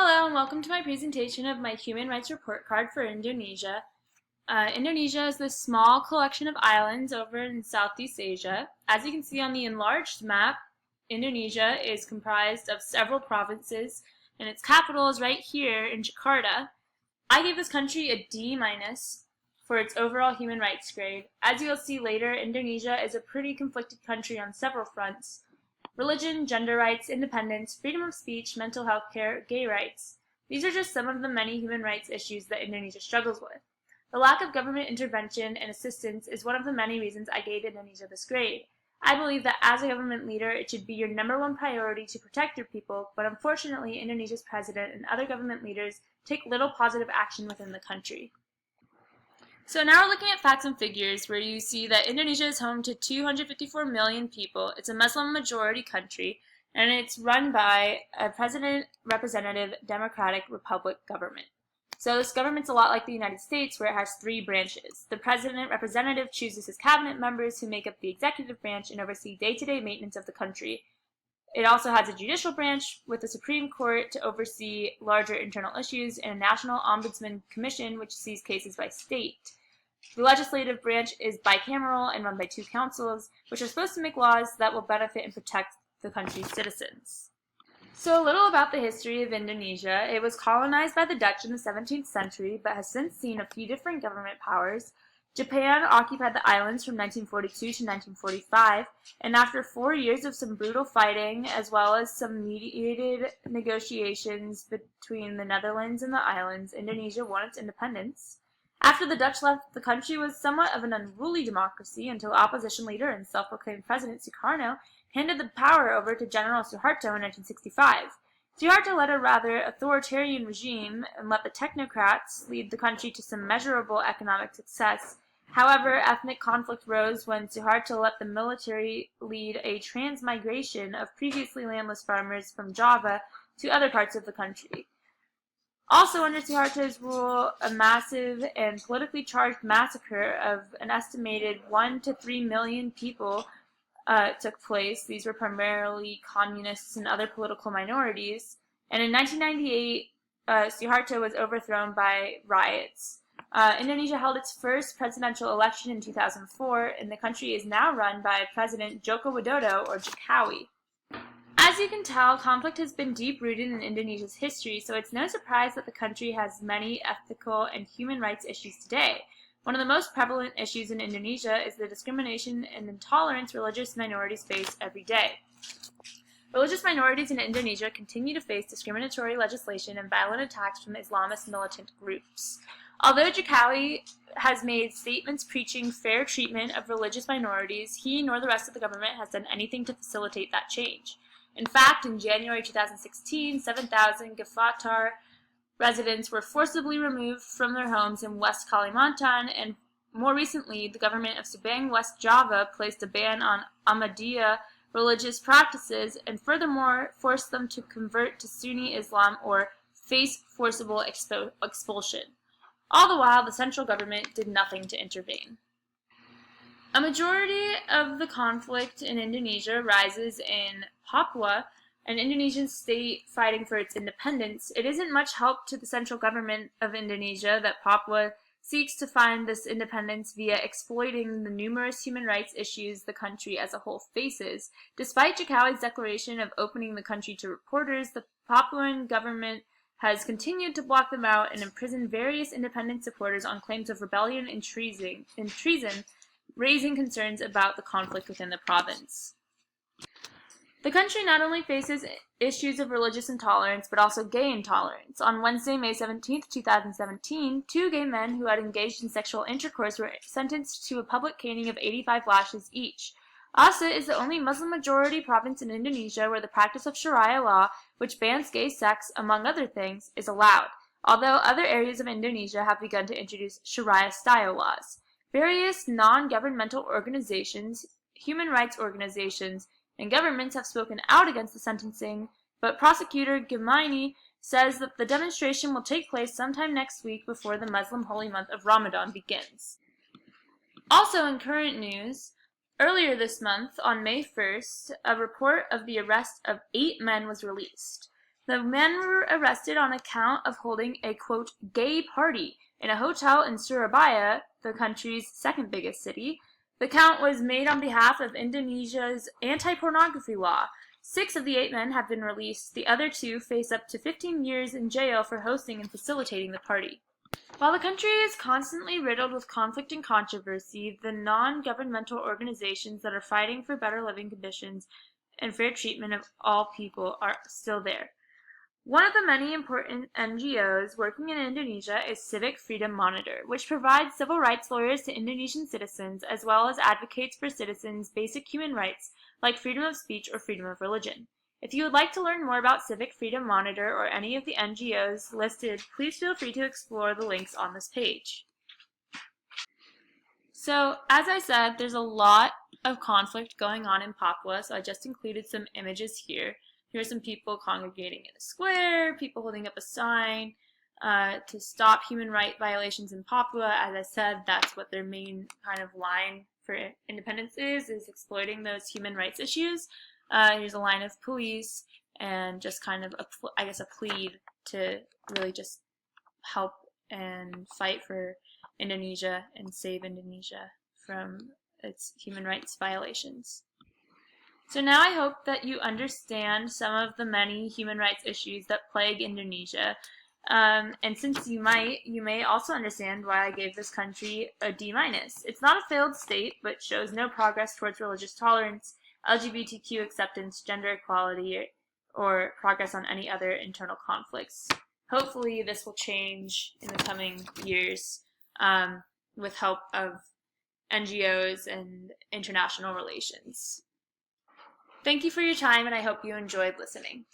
Hello and welcome to my presentation of my Human Rights Report Card for Indonesia. Indonesia is this small collection of islands over in Southeast Asia. As you can see on the enlarged map, Indonesia is comprised of several provinces and its capital is right here in Jakarta. I gave this country a D- for its overall human rights grade. As you'll see later, Indonesia is a pretty conflicted country on several fronts. Religion, gender rights, independence, freedom of speech, mental health care, gay rights. These are just some of the many human rights issues that Indonesia struggles with. The lack of government intervention and assistance is one of the many reasons I gave Indonesia this grade. I believe that as a government leader, it should be your #1 priority to protect your people, but unfortunately, Indonesia's president and other government leaders take little positive action within the country. So now we're looking at facts and figures, where you see that Indonesia is home to 254 million people. It's a Muslim majority country, and it's run by a president, representative, democratic republic government. So this government's a lot like the United States, where it has 3 branches. The president representative chooses his cabinet members who make up the executive branch and oversee day-to-day maintenance of the country. It also has a judicial branch with the Supreme Court to oversee larger internal issues and a National Ombudsman Commission which sees cases by state. The legislative branch is bicameral and run by 2 councils, which are supposed to make laws that will benefit and protect the country's citizens. So a little about the history of Indonesia. It was colonized by the Dutch in the 17th century, but has since seen a few different government powers. Japan occupied the islands from 1942 to 1945, and after 4 years of some brutal fighting, as well as some mediated negotiations between the Netherlands and the islands, Indonesia won its independence. After the Dutch left, the country was somewhat of an unruly democracy until opposition leader and self-proclaimed President Sukarno handed the power over to General Suharto in 1965. Suharto led a rather authoritarian regime and let the technocrats lead the country to some measurable economic success. However, ethnic conflict rose when Suharto let the military lead a transmigration of previously landless farmers from Java to other parts of the country. Also under Suharto's rule, a massive and politically charged massacre of an estimated 1 to 3 million people took place. These were primarily communists and other political minorities. And in 1998, Suharto was overthrown by riots. Indonesia held its first presidential election in 2004, and the country is now run by President Joko Widodo, or Jokowi. As you can tell, conflict has been deep-rooted in Indonesia's history, so it's no surprise that the country has many ethical and human rights issues today. One of the most prevalent issues in Indonesia is the discrimination and intolerance religious minorities face every day. Religious minorities in Indonesia continue to face discriminatory legislation and violent attacks from Islamist militant groups. Although Jokowi has made statements preaching fair treatment of religious minorities, he nor the rest of the government has done anything to facilitate that change. In fact, in January 2016, 7,000 Gefatar residents were forcibly removed from their homes in West Kalimantan, and more recently, the government of Subang, West Java, placed a ban on Ahmadiyya religious practices and furthermore forced them to convert to Sunni Islam or face forcible expulsion. All the while, the central government did nothing to intervene. A majority of the conflict in Indonesia arises in Papua, an Indonesian state fighting for its independence. It isn't much help to the central government of Indonesia that Papua seeks to find this independence via exploiting the numerous human rights issues the country as a whole faces. Despite Jokowi's declaration of opening the country to reporters, the Papuan government has continued to block them out and imprison various independent supporters on claims of rebellion and treason, raising concerns about the conflict within the province. The country not only faces issues of religious intolerance, but also gay intolerance. On Wednesday, May 17, 2017, 2 gay men who had engaged in sexual intercourse were sentenced to a public caning of 85 lashes each. Aceh is the only Muslim-majority province in Indonesia where the practice of Sharia law, which bans gay sex, among other things, is allowed, although other areas of Indonesia have begun to introduce Sharia-style laws. Various non-governmental organizations, human rights organizations, and governments have spoken out against the sentencing, but prosecutor Gemaini says that the demonstration will take place sometime next week before the Muslim holy month of Ramadan begins. Also in current news, earlier this month, on May 1st, a report of the arrest of 8 men was released. The men were arrested on account of holding a, quote, gay party in a hotel in Surabaya, the country's second biggest city. The count was made on behalf of Indonesia's anti-pornography law. 6 of the 8 men have been released. The other 2 face up to 15 years in jail for hosting and facilitating the party. While the country is constantly riddled with conflict and controversy, the non-governmental organizations that are fighting for better living conditions and fair treatment of all people are still there. One of the many important NGOs working in Indonesia is Civic Freedom Monitor, which provides civil rights lawyers to Indonesian citizens as well as advocates for citizens' basic human rights like freedom of speech or freedom of religion. If you would like to learn more about Civic Freedom Monitor or any of the NGOs listed, please feel free to explore the links on this page. So, as I said, there's a lot of conflict going on in Papua, so I just included some images here. Here are some people congregating in a square, people holding up a sign to stop human rights violations in Papua. As I said, that's what their main kind of line for independence is exploiting those human rights issues. Here's a line of police and just kind of, a plea to really just help and fight for Indonesia and save Indonesia from its human rights violations. So now I hope that you understand some of the many human rights issues that plague Indonesia. And since you may also understand why I gave this country a D-. It's not a failed state, but shows no progress towards religious tolerance, LGBTQ acceptance, gender equality, or progress on any other internal conflicts. Hopefully this will change in the coming years with help of NGOs and international relations. Thank you for your time, and I hope you enjoyed listening.